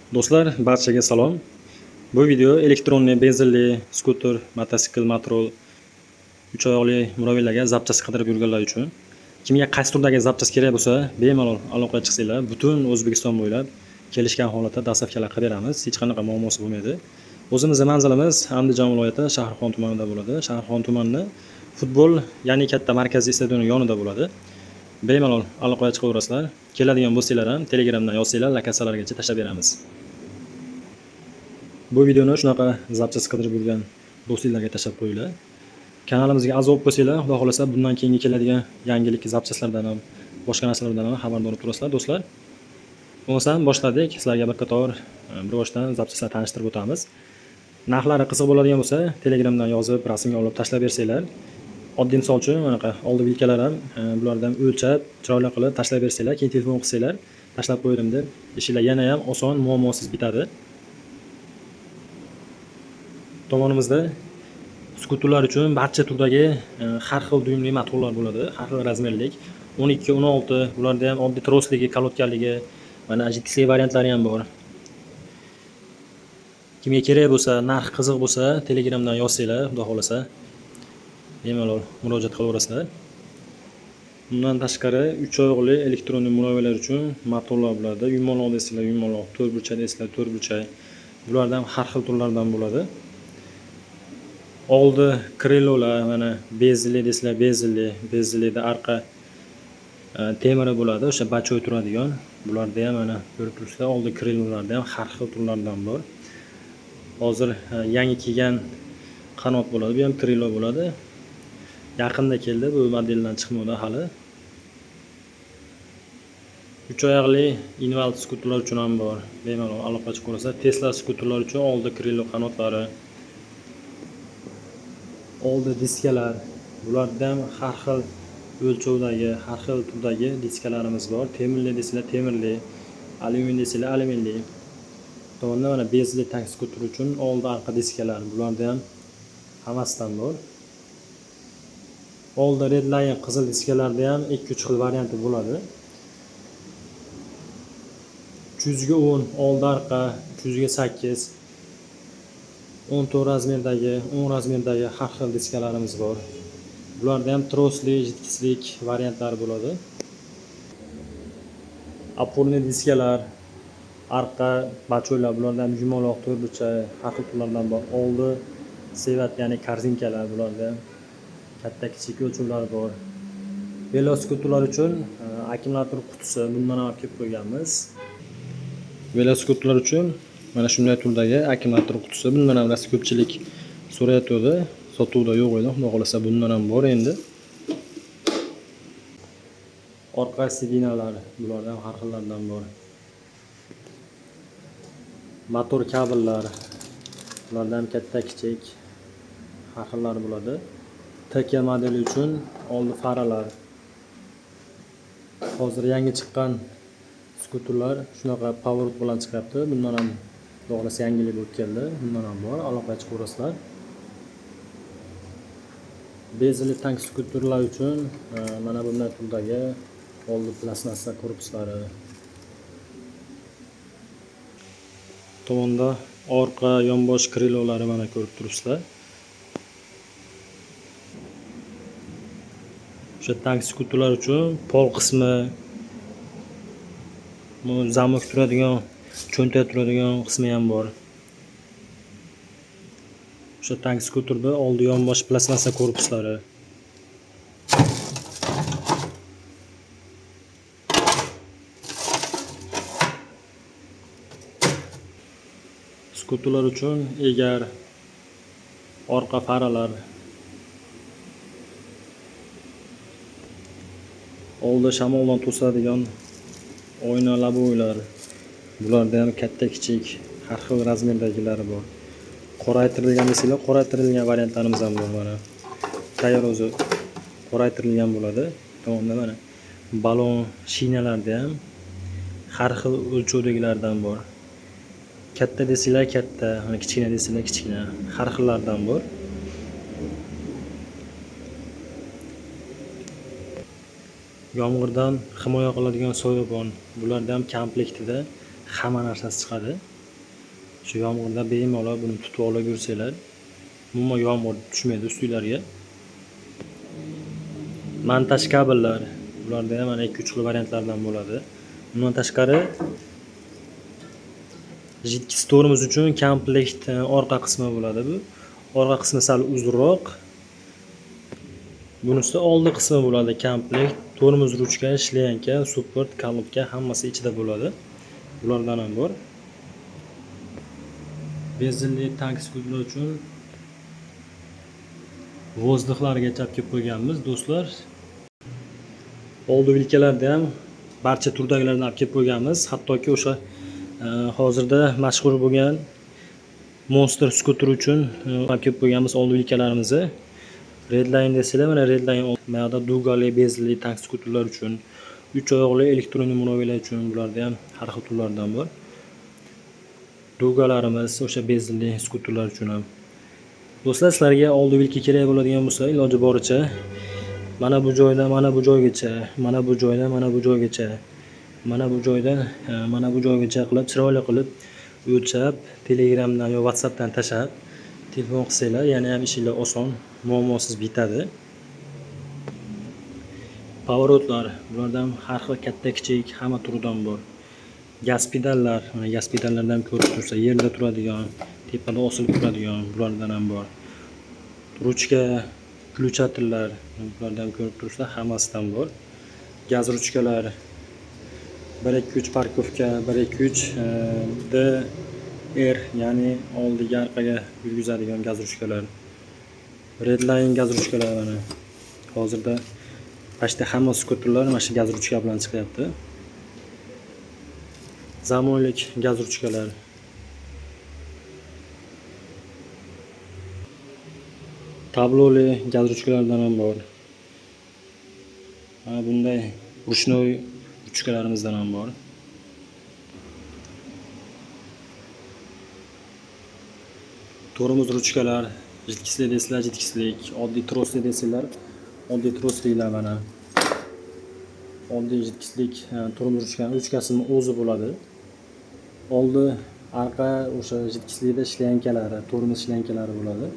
Do'stlar, barchaga salom. Bu video elektronli benzinli skuter, mototsikl, motorol 3 oyoqli murovinlarga zapchast qidirib yurganlar uchun. Kimga qaysi turdagi zapchast kerak bo'lsa, bemalol aloqaga chiqsanglar, butun O'zbekiston bo'ylab kelishgan holatda dastavkalar qilib beramiz. Hech qanaqa muammosi bo'lmaydi. O'zimizning manzilimiz Andijon viloyati Shahrixon tumanida bo'ladi. Shahrixon tumanining futbol, ya'ni katta markaziy stadion yonida bo'ladi. Bemalol aloqaga chiqaverasizlar. Keladigan bo'lsanglar ham Telegramdan yozsanglar, lokatsiyalargacha tashlab beramiz. Bu videoni shunaqa zapchast qidirib yurgan do'stlarga tashlab qo'yinglar. Kanalimizga a'zo bo'lib qo'ysanglar, xudo xolasa bundan keyingi keladigan yangilik zapchastlardan ham, boshqa narsalardan ham xabardor bo'lib turasizlar, do'stlar. Bo'lmasa boshladik. Sizlarga bir qator bir boshdan zapchastlar tanishtirib o'tamiz. Narxlari qiziq bo'ladigan bo'lsa, Telegramdan yozib, rasmga olib tashlab bersanglar, oddiy misol uchun manaqa oldi vilkalar ham bulardan o'lchab, chiroyli qilib tashlab bersanglar, keyin telefon qilsanglar, tashlab qo'ydim deb, ishinglar yana ham oson, muammosiz bitadi. Tomonimizda skuterlar uchun barcha turdagi har xil duyumli motorlar bo'ladi, har xil razmerlik. 12, 16, bularda ham oddiy trosligi, kolodkaligi, mana GTC variantlari ham bor. Kimga kerak bo'lsa, narx qiziq bo'lsa, Telegramdan yozsanglar, xudo xolasa bemalol murojaat qilaverasizlar. Bundan tashqari 3 oyoqli elektronli murovinlar uchun motorlar bo'ladi. Yumaloq desanglar, yumaloq, to'rtburchak desanglar, to'rtburchak. Bularda ham har xil turlardan bo'ladi. Oldi krilolar, mana bezinli desanglar, bezinlida arqa temiri bo'ladi, o'sha bachoy turadigan. Bularda ham mana ko'rib turibsizlar, oldi krilolarda ham har xil turlardan bor. Hozir yangi kelgan qanot bo'ladi, bu ham krilo bo'ladi. Yaqinda keldi, bu modeldan chiqmadi hali. 3 oyoqli invalid skuterlar uchun ham bor. Bemalol aloqa chiqarsa, Tesla skuterlar uchun oldi krilo qanotlari, oldi diskalar, bularda ham har xil o'lchovdagi, har xil turdagi diskalarimiz bor. Temirli desanglar temirli, alyumin desanglar alyuminli. To'g'ri, mana bezinli tank skuter uchun oldi arqa diskalar, bularda ham hammasidan bor. Oldi Redline qizil diskalarda ham 2-3 xil varianti bo'ladi. 300 ga 10 oldi arqa, 300 ga 8, 14 razmerdagi, 10 razmerdagi har xil diskalarimiz bor. Bularda ham trosli, jitkislik variantlari bo'ladi. Опорный diskalar, arqa bachoylar, bularda ham yumaloq, to'rtburchak, har xil turlardan bor. Oldi sevat, ya'ni korzinkalar, bularda katta kichik o'lchovlari bor. Velosipedlar uchun akkumulyator qutisi bundan ham olib kelib qo'yganmiz. Velosipedlar uchun mana shunday turdagi akkumulyator qutisi, bundan ham rosa ko'pchilik so'rayotdi. Sotuvda yo'q edi, xudo xolasa bundan ham bor endi. Orqa sidinalar, bulardan har xillardan bor. Motor kabellar, bulardan katta kichik har xillari bo'ladi. TK modeli uchun oldi faralar. Hozir yangi chiqqan skuterlar shunaqa power bilan chiqyapti. Bundan ham to'g'risi yangilik bo'lib keldi. Bundan ham bor, aloqaga chiqaverasizlar. Bezinli tank skuterlar uchun mana bunday turdagi oldi plastmassa korpuslari. Tomonda orqa yonbosh krilolari mana ko'rib turibsizlar. O'sha tank skuterlar uchun pol qismi, bu zamok turadigan, cho'ntak turadigan qismi ham bor. O'sha tank skuterda oldi yonbosh plastmassa korpuslari. Skuterlar uchun egar, orqa faralar, oldi shamoldan to'sadigan oyna laboylar, bularda ham katta kichik har xil razmerdagilari bor. Qoraytirilgan desanglar, qoraytirilgan variantlarimiz ham bor mana. Tayyor o'zi qoraytirilgan bo'ladi. Tomonda mana balon shinalarda ham har xil o'lchovdagilardan bor. Katta desanglar katta, mana kichkina desanglar kichkina, har xillardan bor. Yomg'irdan himoya qiladigan soyabon, bularda ham komplektida hamma narsasi chiqadi. Shu yomg'irda bemalol buni tutib olib yursanglar, umuman yomg'ir tushmaydi ustinglarga. Montaj kabellar. Bularda ham mana 2-3 xil variantlardan bo'ladi. Bundan tashqari jitkis tormoz uchun komplekt orqa qismi bo'ladi bu. Orqa qismi sal uzunroq. Bunisi oldi qismi bo'ladi komplekt. Tormoz ruchka, shlenka, support, kalotka hammasi ichida bo'ladi. Bulardan ham bor. Benzinli tank skuterlar uchun vozdixlargacha olib kelib qo'yganmiz do'stlar. Oldi vilkalarda ham barcha turdagilarni olib kelib qo'yganmiz. Hattoki o'sha hozirda mashhur bo'lgan Monster skuter uchun olib kelib qo'yganmiz oldi vilkalarimizni. Redline desanglar, mana Redline mayada dugali benzinli tank skuterlar uchun, 3 oyoqli elektron murovilar uchun bularda ham har xil turlardan bor. Dugalarimiz o'sha benzinli skuterlar uchun ham. Do'stlar, sizlarga oldi vilka kerak bo'ladigan bo'lsa, iloji boricha mana bu joydan mana bu joygacha, mana bu joydan mana bu joygacha, mana bu joydan mana bu joygacha qilib, chiroyli qilib o'lchab, Telegramdan yo WhatsAppdan tashab, telefon qilsanglar, yana ham ishinglar oson, muammosiz bitadi. Pavorotlar, bulardan har xil katta kichik hamma turidan bor. Gaz pedallar, mana gaz pedallardan ham ko'rib tursa, yerda turadigan, tepada osilib turadigan, bulardan ham bor. Ruchka, ключателlar, bulardan ham ko'rib tursa, hammasidan bor. Gaz ruchkalar, 1-2-3 parkovka, 1-2-3 DR, ya'ni oldiga orqaga yurgizadigan gaz ruchkalar. Redline gaz ruchkalar mana. Hozirda почти hamma skuterlar mana shu gaz ruchka bilan chiqyapti. Zamonlik gaz ruchkalar. Tabloli gaz ruchkalardan ham bor. Mana bunday ruchnoy ruchkalarimizdan ham bor. Tormoz ruchkalar, jitkisli desanglar jitkislik, oddiy trosli desanglar oddiy trosliklar mana. Oddiy jitkislik tormoz ruchkasining o'zi bo'ladi. Oldi, orqa o'sha jitkislikda shlenkalari, tormoz shlenkalari bo'ladi.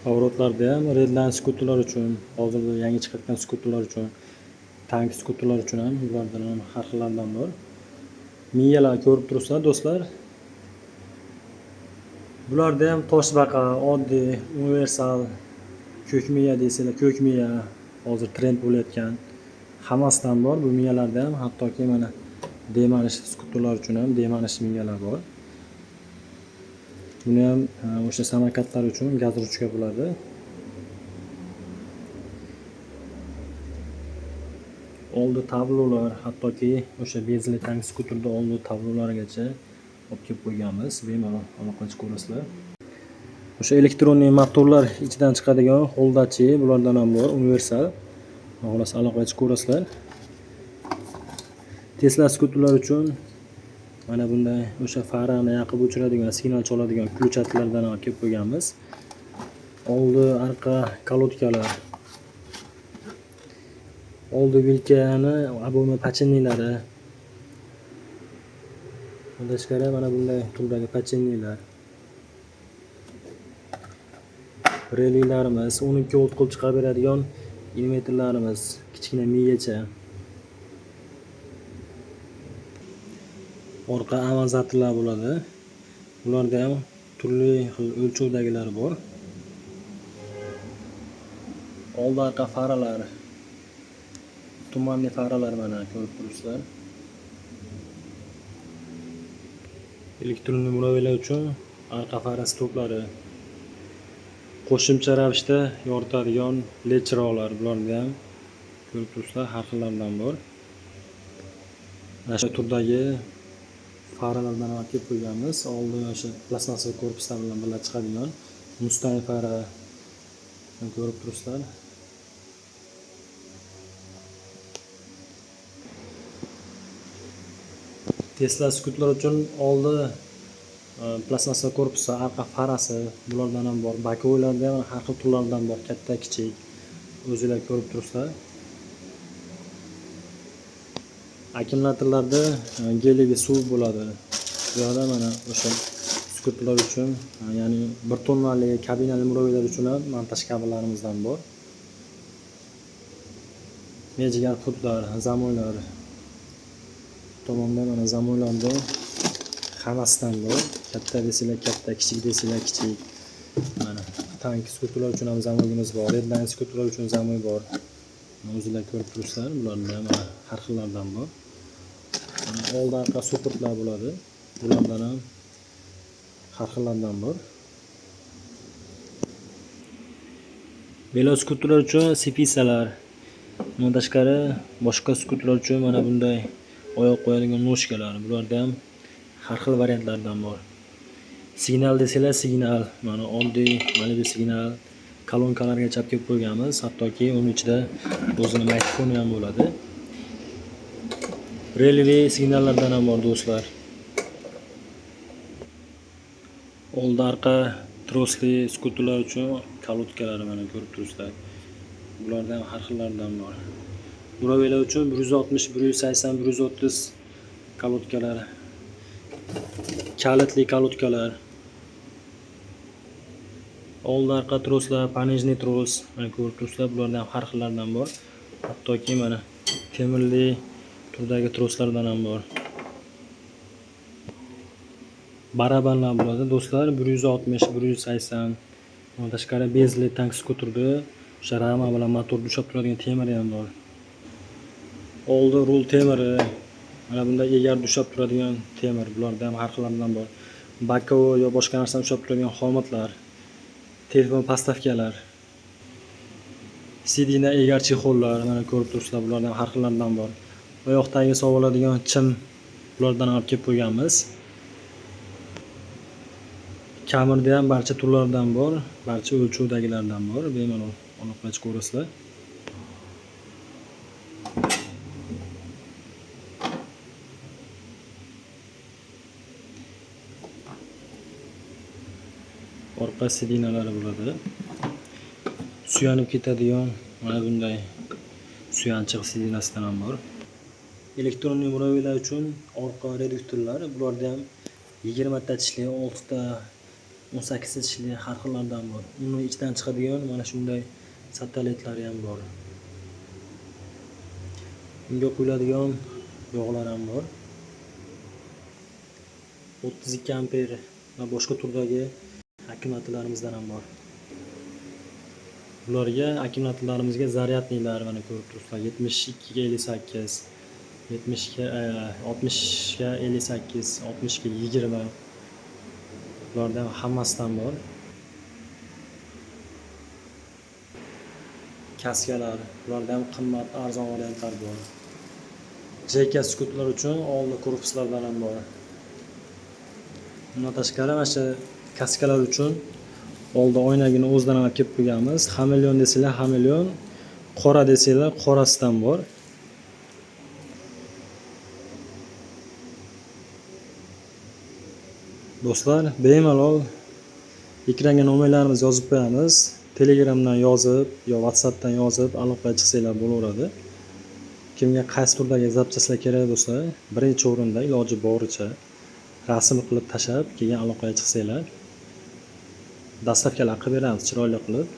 Pavorotlarda ham Redline skuterlar uchun, hozirda yangi chiqayotgan skuterlar uchun, tank skuterlar uchun ham bulardan ham har xillardan bor. Miyalar ko'rib turibsizlar do'stlar. Bularda ham toshbaqa, oddiy, universal, ko'k miya desanglar, ko'k miya hozir trend bo'layotgan hammasidan bor. Bu miyalarda ham hattoki mana demanish skuterlar uchun ham demanish miyalar bor. Buni ham o'sha samokatlar uchun gaz ruchka bo'ladi. Oldi tablolar, hattoki o'sha benzinli tank skuterda oldi tablolargacha olib kelib qo'yganmiz. Bemalol aloqa qilib ko'rasizlar. O'sha elektronli motorlar ichidan chiqadigan holdachi bulardan ham bor, universal. Xolos aloqa qilib ko'rasizlar. Tesla skuterlar uchun mana bunday o'sha farani yoqib o'chiradigan, signal choladigan ключателlardan olib kelib qo'yganmiz. Oldi orqa kolodkalar. Oldi vilkani oboma pachenilari. Bundan tashqari mana bunday turdagi pachennilar. Relilarimiz, 12 volt qilib chiqarib beradigan inverterlarimiz, kichkina miyacha. Orqa amortizatorlar bo'ladi. Bularda ham turli xil o'lchovdagilar bor. Oldi orqa faralar. Tumanli faralar mana ko'rib turibsizlar. Elektron murovilar uchun orqa fara stoplari. Qo'shimcha ravishda yoritadigan led chiroqlar, bularda ham ko'rib turibsizlar, har xillardan bor. Mana shu turdagi faralardan olib kelib qo'yganmiz. Oldi o'sha plastmassa korpuslar bilan birga chiqadigan Mustang fara ko'rib turibsizlar. Tesla skuterlar uchun oldi plastmassa korpusi, orqa farasi bulardan ham bor. Bakoylarda ham har xil turlardan bor, katta, kichik. O'zingizlar ko'rib turibsizlar. Akkumulyatorlarda gelli suv bo'ladi. Bu yerda mana o'sha skuterlar uchun, ya'ni 1 tonnali kabinali murovilar uchun ham montaj kabellarimizdan bor. Mejigar putlar, zamoylar. Tomonda mana zamoylarda hammasidan bor. Katta desanglar katta, kichik desanglar kichik. Mana tank skuterlar uchun ham zamoyimiz bor. Redline skuterlar uchun zamoy bor. O'zingizlar ko'rib turibsizlar, bularda mana har xillardan bor. Old orqa supportlar bo'ladi. Bulardan ham har xillardan bor. Velosipedlar uchun sepisalar. Bundan tashqari boshqa skuterlar uchun mana bunday oyoq qo'yadigan noshkalar. Bularda ham har xil variantlardan bor. Signal desanglar signal, mana oddiy mana bu signal kolonkalarga chapib qo'yganmiz. Hattoki uning ichida o'zining mikrofoni ham bo'ladi. Relay signallardan ham bor do'stlar. Old orqa trosli skuterlar uchun kolodkalar mana ko'rib turibsizlar. Bularda ham har xillardan bor. Murovilar uchun 160, 180, 130 kolodkalar. Kalitli kolodkalar. Old orqa troslar, panejniy tros, mana ko'rib turibsizlar, bularda ham har xillardan bor. Hattoki mana temirli turdagi troslardan ham bor. Barabanlar bo'ladi do'stlar, 160, 180. Bundan tashqari bezli tank skuterda o'sha rama bilan motorni ushlab turadigan temiri ham bor. Oldi rul temiri, mana bunday egarni ushlab turadigan temir, bularda ham har xillardan bor. Bakovo yo boshqa narsani ushlab turadigan xomatlar, telefon postavkalar, sidina egar chexollar, mana ko'rib turibsizlar, bularda ham har xillardan bor. Oyoqdagi sovoladigan chim, bulardan olib kelib qo'yganmiz. Kamirda ham barcha turlardan bor, barcha o'lchovdagilardan bor. Bemalol olib qo'yib ko'rasizlar. Orqa sidinalari bo'ladi. Suyanib ketadigan mana bunday suyanchiq sidinasidan ham bor. Elektronli murovilar uchun orqa reduktorlar, bularda ham 20 ta tishli, 6 ta 18 tishli har xillardan bor. Uning ichidan chiqadigan mana shunday satellitlar ham bor. Unga qo'yiladigan yog'lar ham bor. 32 amper va boshqa turdagi akkumulyatorlarimizdan ham bor. Bularga akkumulyatorlarimizga zaryadnilar mana ko'rib turibsizlar. 72 ga 58, 70 ga 60 ga 58, 60 ga 20. Bulardan hammasidan bor. Kaskalar, bularda ham qimmat, arzon variantlar bor. JK skuterlar uchun oldi korpuslardan ham bor. Bundan tashqari mana shu kaskalar uchun oldi oynagini o'zidan olib kelib qo'yganmiz. Hamilyon desanglar hamilyon, qora desanglar qorasidan bor. Do'stlar, bemalol ekranga nomerlarimizni yozib qo'yamiz. Telegramdan yozib yo WhatsAppdan yozib aloqaga chiqsanglar bo'laveradi. Kimga qaysi turdagi zapchastlar kerak bo'lsa, birinchi o'rinda iloji boricha rasm qilib tashab, keyin aloqaga chiqsanglar, dastavkalar qilib beramiz chiroyli qilib.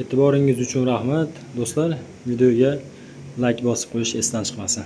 E'tiboringiz uchun rahmat. Do'stlar, videoga like bosib qo'yish esdan chiqmasin.